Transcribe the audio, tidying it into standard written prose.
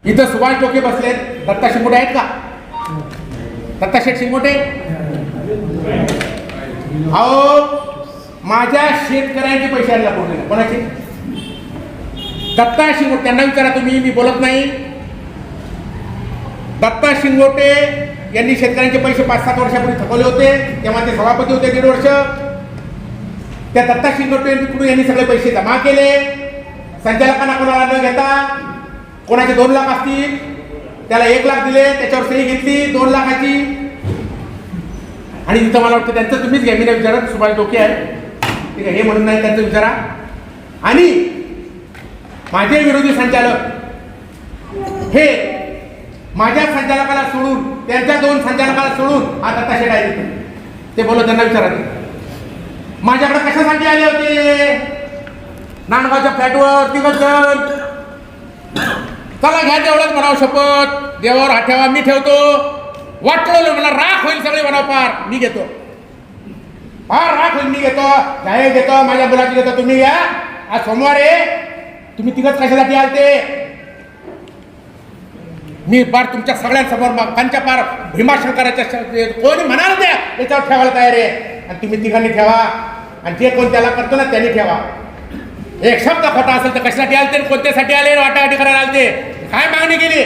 इथं सुभाष टोके बसलेत, दत्ता शिंगोटे आहेत का? दत्ता शेठ शिंगोटे, अहो माझ्या शेतकऱ्यांचे पैसे आणला कोणी, कोणाचे? दत्ता शिंगोटे, त्यांना विचारा तुम्ही, मी बोलत नाही. दत्ता शिंगोटे यांनी शेतकऱ्यांचे पैसे 5-7 वर्षापूर्वी थकवले होते, तेव्हा ते सभापती होते 1.5 वर्ष. त्या दत्ता शिंगोटे यांनी सगळे पैसे जमा केले, संचालकांना कोणाला न घेता. कोणाचे 2 लाख असतील त्याला 1 लाख दिले, त्याच्यावर सही घेतली 2 लाखाची. आणि तिथं मला वाटतं त्यांचं तुम्हीच घ्या, मी नाही विचारत, सुभाष डोके आहे ठीक आहे, हे म्हणून नाही, त्यांचं विचारा. आणि माझे विरोधी संचालक हे माझ्या संचालकाला सोडून, त्यांच्या 2 संचालकाला सोडून हा दत्ता शेठ आहे तिथे, ते बोलत, त्यांना विचारा माझ्याकडे कशासाठी आले होते? नांदगावच्या फ्लॅटवर 3 जण, चला घ्या तेवढंच म्हणावं शपथ, देवावर हात ठेवा, मी ठेवतो, वाटलं मला राख होईल सगळे म्हणाव, पार मी घेतो, फार राख होईल मी घेतो, जाहीर घेतो, माझ्या मुलाची घेतो, तुम्ही घ्या. आज सोमवार आहे, तुम्ही 3 कशासाठी आलते? मी पार तुमच्या सगळ्यांसमोर कांच्या पार भीमाशंकराच्या कोणी म्हणाल त्या याच्यावर ठेवायला तयार आहे, आणि तुम्ही 3घांनी ठेवा, आणि जे कोण त्याला करतो ना त्यांनी ठेवा. एक शब्द खोटा असेल तर कशासाठी आलते, कोणत्यासाठी आले, वाटाघाटी करायला आलते, काय मागणी केली?